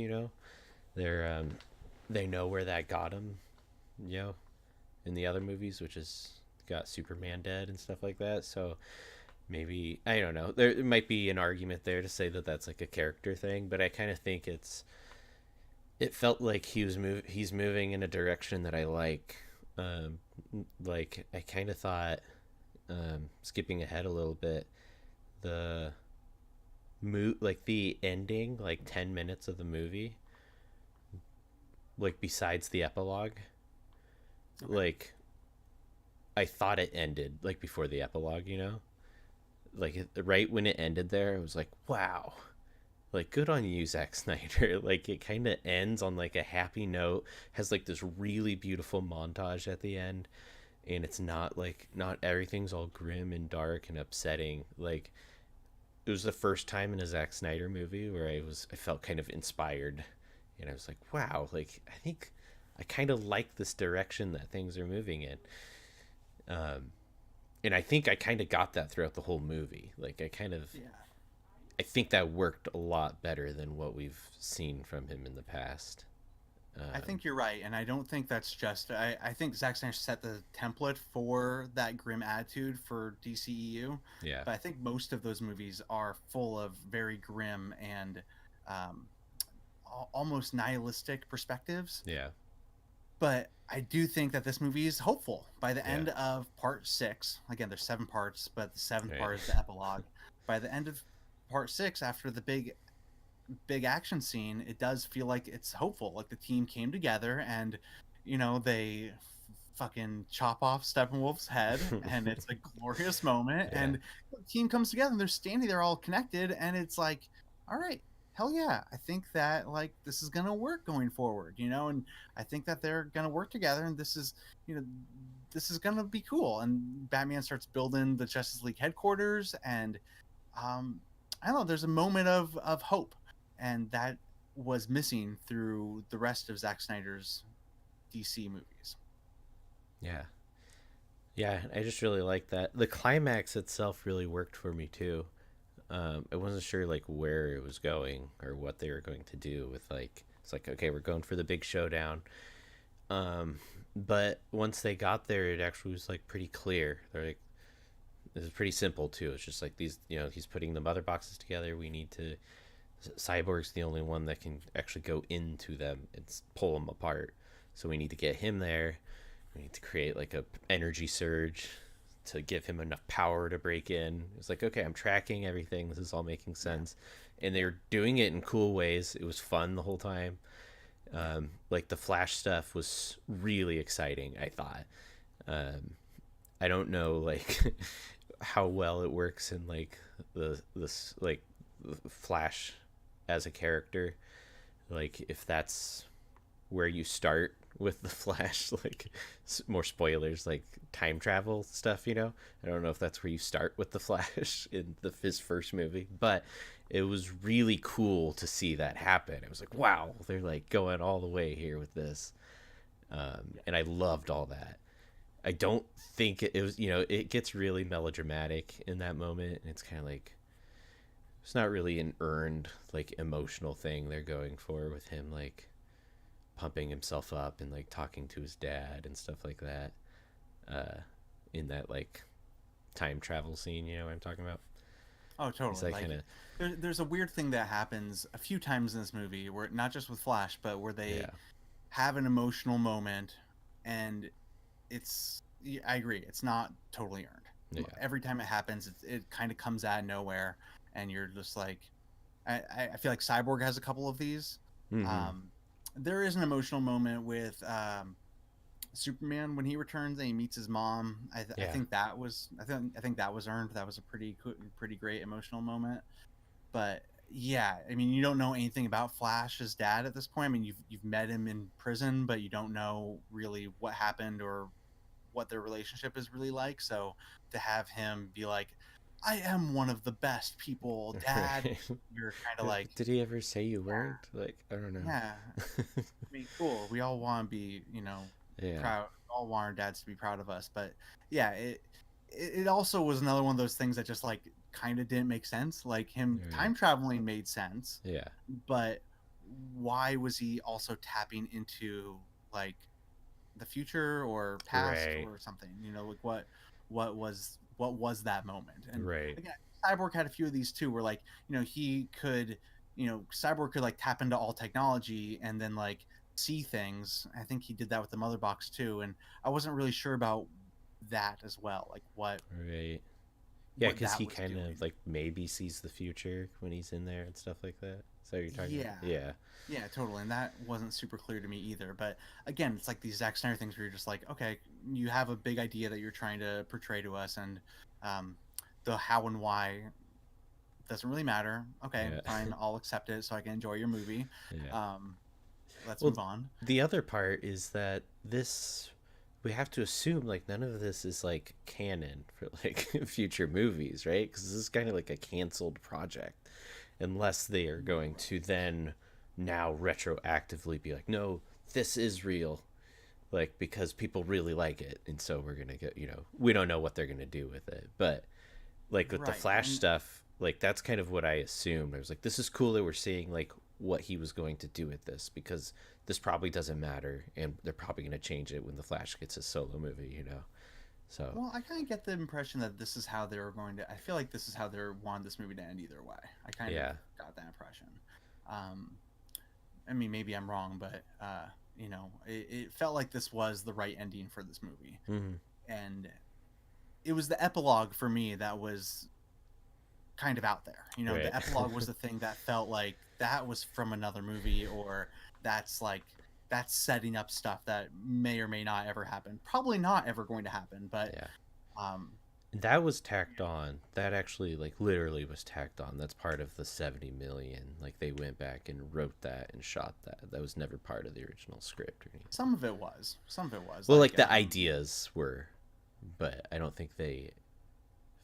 They're they know where that got them. you know in the other movies, which is got Superman dead and stuff like that. So maybe I don't know, there might be an argument there to say that that's like a character thing, but I kind of think it felt like he's moving in a direction that I like. Like I kind of thought, skipping ahead a little bit, the like the ending, like 10 minutes of the movie, like besides the epilogue, Okay. like I thought it ended like before the epilogue, like right when it ended there, I was like, wow, like good on you, Zack Snyder. Like it kind of ends on like a happy note, has like this really beautiful montage at the end, and it's not like not everything's all grim and dark and upsetting. Like it was the first time in a Zack Snyder movie where I felt kind of inspired, and I was like, wow, like I think I kind of like this direction that things are moving in. Um, and I think I kind of got that throughout the whole movie. Like Yeah. I think that worked a lot better than what we've seen from him in the past. I Um, think you're right, and I don't think that's just. I think Zack Snyder set the template for that grim attitude for DCEU, yeah, but I think most of those movies are full of very grim and um, almost nihilistic perspectives. yeah, But I do think that this movie is hopeful. By the yeah, end of part six, again, there's seven parts, but the seventh right, part is the epilogue. By the end of part six, after the big action scene, it does feel like it's hopeful. Like the team came together and, they fucking chop off Steppenwolf's head, and it's a glorious moment. yeah, And the team comes together, and they're standing there all connected, and it's like, all right, hell yeah, I think that like this is gonna work going forward, and I think that they're gonna work together, and you know, this is gonna be cool. And Batman starts building the Justice League headquarters, and um, I don't know, there's a moment of hope, and that was missing through the rest of Zack Snyder's DC movies. yeah, yeah. I just really like that. The climax itself really worked for me too. I wasn't sure like where it was going or what they were going to do with like it's like okay, we're going for the big showdown. Um, but once they got there, it actually was like pretty clear. They're like, this is pretty simple too. It's just like these, he's putting the mother boxes together. We need to. Cyborg's the only one that can actually go into them and pull them apart. So we need to get him there. We need to create like a energy surge to give him enough power to break in. It's like, okay, I'm tracking everything. This is all making Yeah, sense. And they were doing it in cool ways. It was fun the whole time. yeah, Like the Flash stuff was really exciting, I thought. Um, I don't know like how well it works in like this like Flash as a character. Like if that's where you start with the Flash, like more spoilers, like time travel stuff. I don't know if that's where you start with the Flash in his first movie, but it was really cool to see that happen. It was like, wow, they're like going all the way here with this, and I loved all that. I don't think it was, it gets really melodramatic in that moment. And it's kind of like, it's not really an earned, like, emotional thing they're going for with him, like, pumping himself up and, like, talking to his dad and stuff like that. Uh, in that, like, time travel scene, you know what I'm talking about? Oh, He's totally. like, Like kind of, there's a weird thing that happens a few times in this movie where not just with Flash, but where they yeah, have an emotional moment, and I agree, it's not totally earned. yeah, Every time it happens, it kind of comes out of nowhere, and you're just like, I feel like Cyborg has a couple of these. mm-hmm, Um, there is an emotional moment with Superman when he returns and he meets his mom. I yeah, think that was I think that was earned. That was a pretty great emotional moment. But yeah, I mean, you don't know anything about Flash's dad at this point. I mean, you've met him in prison, but you don't know really what happened or what their relationship is really like. So to have him be like, "I am one of the best people, Dad," right. you're kind of like, Did he ever say you weren't? Like, I don't know. "Yeah, I mean, cool. We all want to be, you know, Yeah, proud. All want our dads to be proud of us." But yeah, it also was another one of those things that just like kind of didn't make sense. Like him right, time traveling made sense, yeah, but why was he also tapping into like the future or past right, or something? You know, like what was that moment? And right, again, Cyborg had a few of these too, where like he could Cyborg could like tap into all technology and then like see things. I think he did that with the Mother Box too, and I wasn't really sure about that as well, like right. Yeah, what because that he was kind of doing. like maybe sees the future when he's in there and stuff like that. So you're talking about? Yeah, Yeah, yeah, totally. And that wasn't super clear to me either. But again, it's like these Zack Snyder things where you're just like, okay, you have a big idea that you're trying to portray to us, and um, the how and why doesn't really matter. Okay, yeah, fine, I'll accept it so I can enjoy your movie. yeah. Um, let's Well, move on. the other part is that this we have to assume like none of this is like canon for like future movies, right? Because this is kind of like a canceled project, unless they are going to then now retroactively be like, no, this is real, like because people really like it, and so we're gonna get we don't know what they're gonna do with it, but like with the Right, Flash and stuff, like that's kind of what I assumed. I was like, this is cool that we're seeing like what he was going to do with this because this probably doesn't matter, and they're probably going to change it when the Flash gets his solo movie. So well, I kind of get the impression that this is how they were going to. I feel like this is how they wanted this movie to end either way. I kind of yeah, got that impression. Um, I mean, maybe I'm wrong, but it felt like this was the right ending for this movie, mm-hmm. and it was the epilogue for me that was kind of out there. Right, The epilogue was the thing that felt like that was from another movie, or that's like that's setting up stuff that may or may not ever happen. Probably not ever going to happen, but yeah. um, And that was tacked on. That actually like literally was tacked on. That's part of the 70 million. Like they went back and wrote that and shot that. That was never part of the original script or anything. some of it was, some of it was Well, like like the ideas were, but I don't think they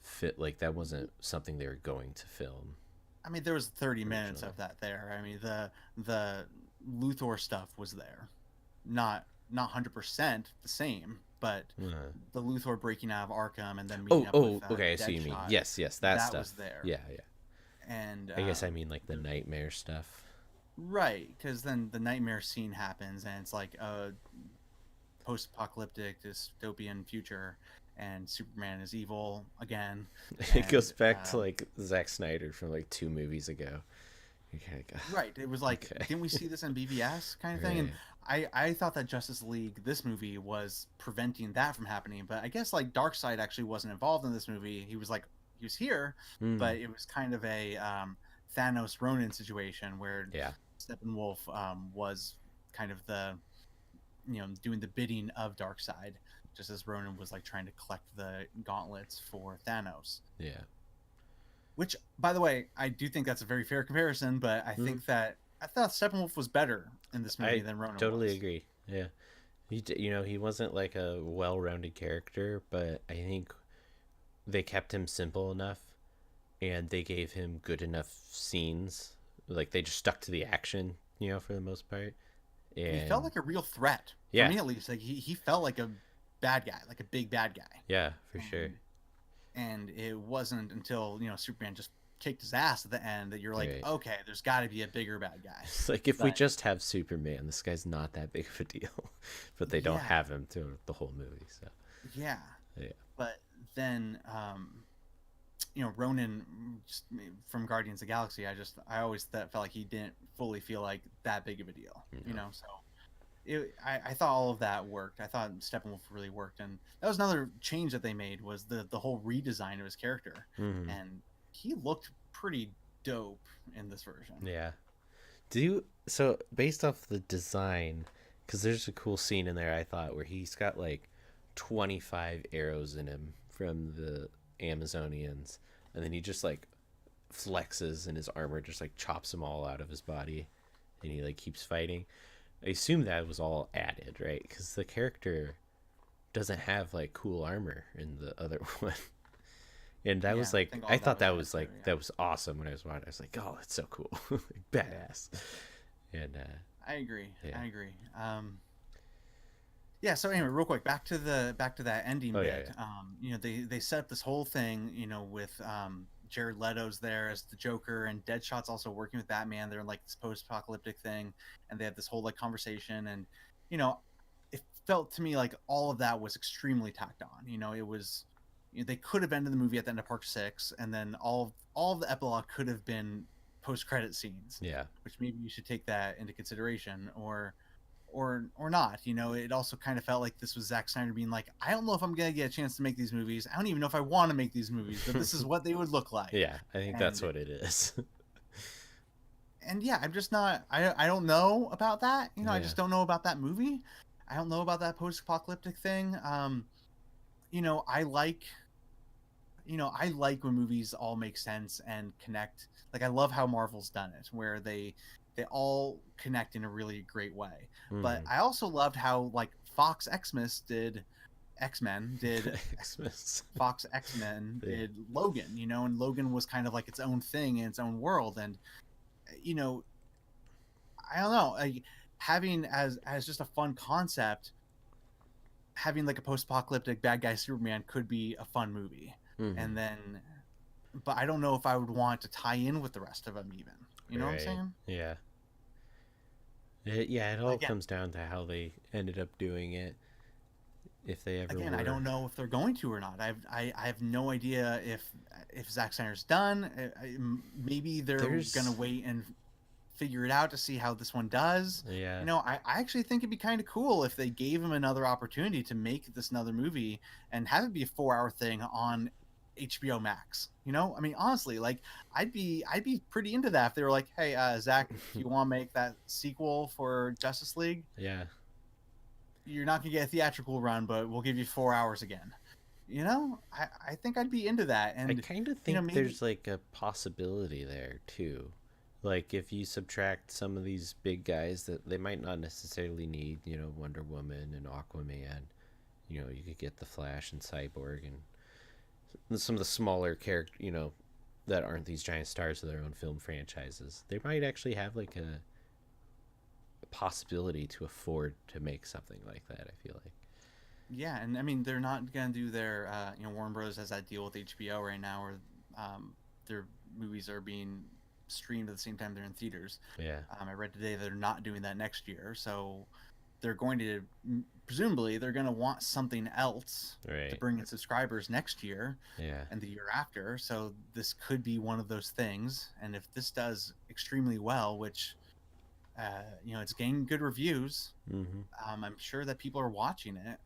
fit. Like that wasn't something they were going to film I mean, there was 30 minutes originally. of that there. I mean, the Luthor stuff was there, not 100% the same, but Uh, the Luthor breaking out of Arkham and then meeting oh, up with oh, okay. I see what you mean. Deadshot, Yes, yes, that that was stuff. there. Yeah, yeah. And I guess I mean like the nightmare stuff. right, because then the nightmare scene happens, and it's like a post-apocalyptic dystopian future, and Superman is evil again, It goes and back to like Zack Snyder from like 2 movies ago. You're kind of like, right. It was like, okay, didn't we see this in BVS kind of thing? And right. I thought that Justice League, this movie, was preventing that from happening. But I guess like Darkseid actually wasn't involved in this movie. He was here, Mm, but it was kind of a Thanos Ronin situation where yeah, Steppenwolf was kind of the doing the bidding of Darkseid, just as Ronin was like trying to collect the gauntlets for Thanos. yeah. Which, by the way, I do think that's a very fair comparison, but Mm, I thought Steppenwolf was better in this movie I than Ronan totally was. agree. Yeah, he wasn't like a well-rounded character, but I think they kept him simple enough, and they gave him good enough scenes. Like they just stuck to the action, for the most part. He felt And like a real threat for yeah, me, at least. Like he felt like a bad guy, like a big bad guy. Yeah, for sure. And it wasn't until Superman just kicked his ass at the end that you're like, Right. okay, there's got to be a bigger bad guy. It's like if we But just have Superman, this guy's not that big of a deal. But they don't yeah, have him through the whole movie, so yeah. yeah. But then Ronan from Guardians of the Galaxy, I always felt like he didn't fully feel like that big of a deal, No. So I thought all of that worked. I thought Steppenwolf really worked, and that was another change that they made was the whole redesign of his character, Mm-hmm. and he looked pretty dope in this version. Yeah. Do you so based off the design, because there's a cool scene in there I thought where he's got like 25 arrows in him from the Amazonians, and then he just like flexes and his armor just like chops them all out of his body, and he like keeps fighting. I assume that was all added, right? Because the character doesn't have like cool armor in the other one. And that Yeah, was I like think I all that thought was that added was too. like Yeah, that was awesome when I was watching. I was like, oh, that's so cool, like, badass. And I agree. yeah, I agree. Yeah. So anyway, real quick, back to that ending oh yeah, bit. They set up this whole thing, with Jared Leto's there as the Joker, and Deadshot's also working with Batman. They're in like this post-apocalyptic thing, and they have this whole like conversation, and you know, it felt to me like all of that was extremely tacked on. It was, they could have ended the movie at the end of Part Six, and then all of the epilogue could have been post-credit scenes, yeah, which maybe you should take that into consideration, or not. It also kind of felt like this was Zack Snyder being like, I don't know if I'm gonna get a chance to make these movies. I don't even know if I want to make these movies, but this is what they would look like. yeah. I think that's And what it is. yeah, I'm just not. I don't know about that. I Yeah. just don't know about that movie. I don't know about that post-apocalyptic thing. You know, I like I like when movies all make sense and connect. Like I love how Marvel's done it, where they all connect in a really great way. But Mm. I also loved how like X Men did Xmas. Fox X Men Yeah. did Logan, and Logan was kind of like its own thing in its own world, and you know, I don't know, like having as just a fun concept, having like a post-apocalyptic bad guy Superman could be a fun movie, Mm-hmm. and then, but I don't know if I would want to tie in with the rest of them even. You know what I'm Right. saying? Yeah. Yeah. It all Again, comes down to how they ended up doing it, if they ever I were. don't know if they're going to or not. I have no idea if Zack Snyder's done. Maybe they're gonna There's. wait and figure it out to see how this one does. Yeah. I actually think it'd be kind of cool if they gave him another opportunity to make this another movie and have it be a 4 hour thing on HBO Max. I mean, honestly, like I'd be pretty into that if they were like, hey, Zach, if you want to make that sequel for Justice League, Yeah. you're not gonna get a theatrical run, but we'll give you 4 hours again. I think I'd be into that, I and kind of think maybe there's like a possibility there too. Like if you subtract some of these big guys that they might not necessarily need, Wonder Woman and Aquaman, you could get the Flash and Cyborg and some of the smaller character, that aren't these giant stars of their own film franchises. They might actually have like a possibility to afford to make something like that, I feel like. yeah, and I mean they're not gonna do their Warner Bros. Has that deal with HBO right now, where their movies are being streamed at the same time they're in theaters. Yeah. I read today they're not doing that next year, so they're going to presumably they're going to want something else to Right. bring in subscribers next year Yeah. and the year after. So this could be one of those things. And if this does extremely well, which it's getting good reviews, Mm-hmm. I'm sure that people are watching it.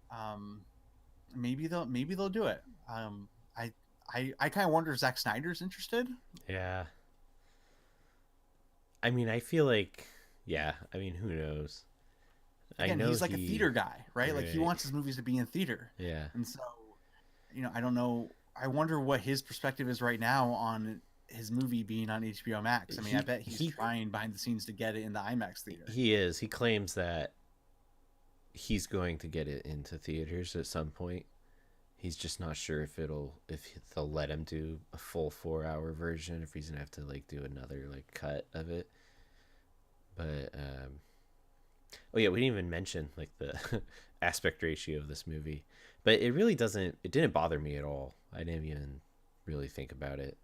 Maybe they'll do it. I I kind of wonder if Zack Snyder's interested. Yeah. I mean, I feel like, yeah. I mean, who knows? I Again, know he's like a he. theater guy, right? Like he Right. wants his movies to be in theater, Yeah. and so I don't know. I wonder what his perspective is right now on his movie being on HBO Max. I mean, I He bet he's he trying behind the scenes to get it in the IMAX theater. he is. He claims that he's going to get it into theaters at some point. He's just not sure if they'll let him do a full 4 hour version, if he's gonna have to like do another like cut of it. But Oh yeah, we didn't even mention like the aspect ratio of this movie, but it really doesn't. It didn't bother me at all. I didn't even really think about it.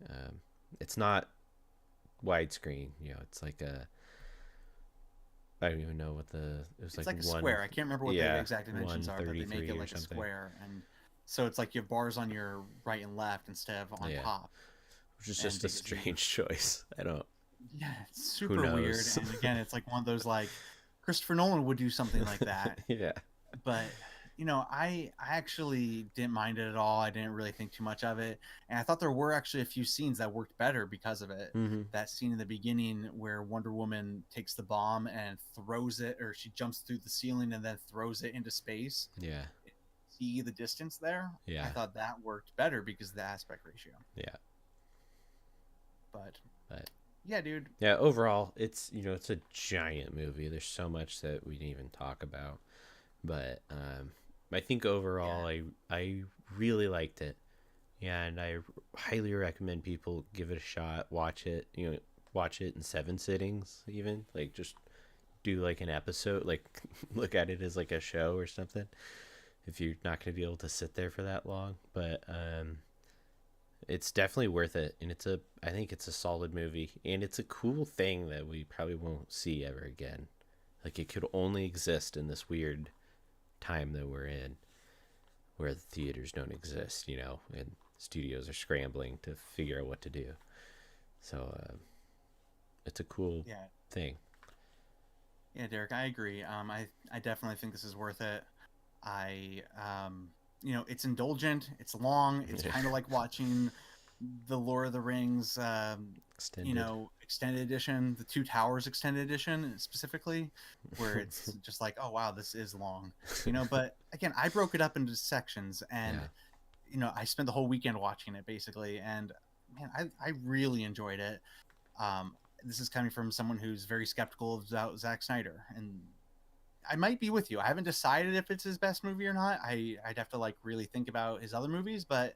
Um, it's not widescreen. You know, it's like a. I don't even know what the. It was It's like like a one. square. I can't remember what the Yeah, exact dimensions one are, but thirty they make three it or like a something. square, and so it's like you have bars on your right and left instead of on Yeah, top. which is And just a because you, strange choice. I don't. yeah, it's Who super weird. knows? And again, it's like one of those like Christopher Nolan would do something like that, Yeah. but I actually didn't mind it at all. I didn't really think too much of it, and I thought there were actually a few scenes that worked better because of it. Mm-hmm. That scene in the beginning where Wonder Woman takes the bomb and throws it, or she jumps through the ceiling and then throws it into space. Yeah. See the distance there. I Yeah. thought that worked better because of the aspect ratio. Yeah. But But yeah, dude. yeah, overall, it's it's a giant movie. There's so much that we didn't even talk about, but I think Yeah, overall, I really liked it, and I highly recommend people give it a shot. Watch it, watch it in 7 sittings, even like just do like an episode, like look at it as like a show or something. If you're not going to be able to sit there for that long, but it's definitely worth it, and I think it's a solid movie, and it's a cool thing that we probably won't see ever again. Like it could only exist in this weird time that we're in, where the theaters don't exist, and studios are scrambling to figure out what to do. So it's a cool yeah, thing. yeah, Derek. I agree. I definitely think this is worth it. I it's indulgent. It's long. It's Yeah. kind of like watching the Lord of the Rings, Extended. extended edition, the Two Towers extended edition specifically, where it's just like, oh wow, this is long, But again, I broke it up into sections, and Yeah. I spent the whole weekend watching it basically, and man, I really enjoyed it. Um, this is coming from someone who's very skeptical of Zack Snyder, and I might be with you. I haven't decided if it's his best movie or not. I'd have to like really think about his other movies, but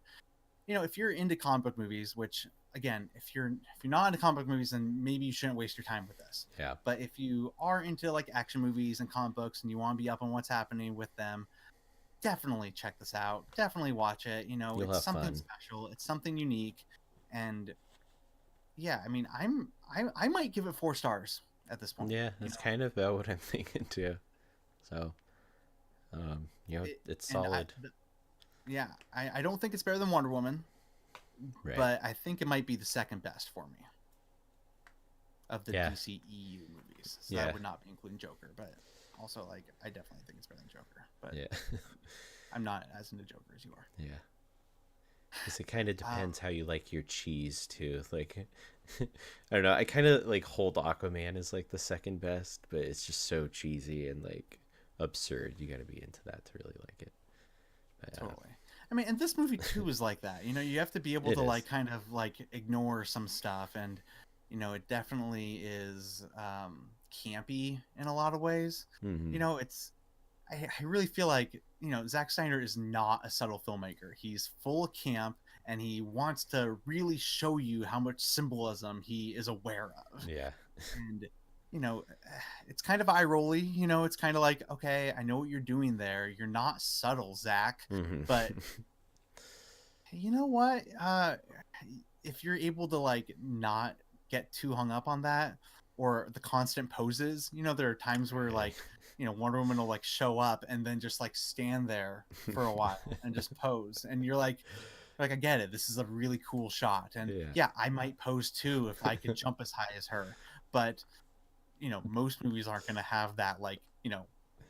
if you're into comic book movies, which again, if you're not into comic book movies, then maybe you shouldn't waste your time with this. Yeah. But if you are into like action movies and comic books and you want to be up on what's happening with them, definitely check this out. Definitely watch it. You'll It's have something fun. special. It's something unique, and yeah, I mean, I might give it 4 stars at this point. Yeah, You that's know, kind of about what I'm thinking too. So, it's and solid. yeah, I don't think it's better than Wonder Woman, Right. but I think it might be the second best for me of the Yeah. DCEU movies. So that Yeah. would not be including Joker, but also like I definitely think it's better than Joker. But Yeah. I'm not as into Joker as you are. Yeah. Because it kind of Um, depends how you like your cheese too. Like, I don't know. I kind of like hold Aquaman as like the second best, but it's just so cheesy and like absurd. You got to be into that to really like it. But, totally. I mean, and this movie too is like that. You have to be able it to like is. kind of like ignore some stuff, and it definitely is campy in a lot of ways. Mm-hmm. It's I really feel like Zack Snyder is not a subtle filmmaker. He's full of camp, and he wants to really show you how much symbolism he is aware of. Yeah. And you know, it's kind of eye rolly. It's kind of like, okay, I know what you're doing there. You're not subtle, Zack, but Mm-hmm. you know what? If you're able to like not get too hung up on that or the constant poses, there are times where Right. like, Wonder Woman will like show up and then just like stand there for a while and just pose. And you're like, I get it. This is a really cool shot. And Yeah. yeah, I might pose too if I could jump as high as her. But, most movies aren't going to have that like,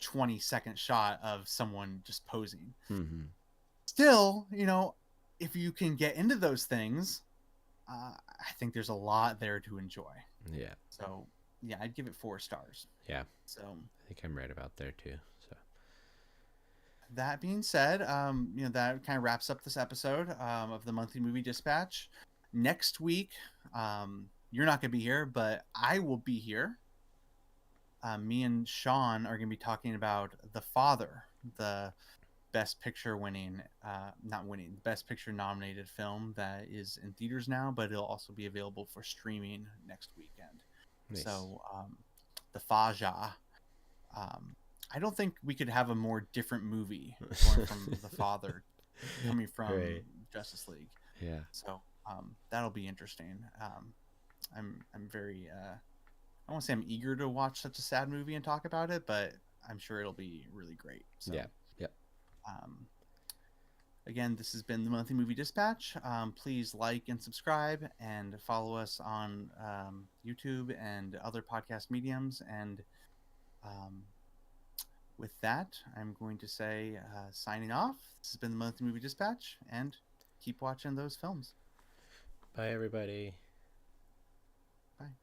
20-second shot of someone just posing. Mm-hmm. Still, if you can get into those things, I think there's a lot there to enjoy. Yeah. So yeah, I'd give it 4 stars. Yeah. So I think I'm right about there too. So, that being said, that kind of wraps up this episode of the monthly movie dispatch. Next week, you're not going to be here, but I will be here. Me and Sean are going to be talking about The Father, the Best Picture winning, not winning, Best Picture nominated film that is in theaters now, but it'll also be available for streaming next weekend. nice. So, the Faja. um, I don't think we could have a more different movie going from the father coming from Right. Justice League. Yeah. So that'll be interesting. I'm very I won't say I'm eager to watch such a sad movie and talk about it, but I'm sure it'll be really great. Yeah. So Yep. um, again, this has been the Monthly Movie Dispatch. Please like and subscribe and follow us on YouTube and other podcast mediums. And um, with that, I'm going to say signing off. This has been the Monthly Movie Dispatch, and keep watching those films. Bye, everybody.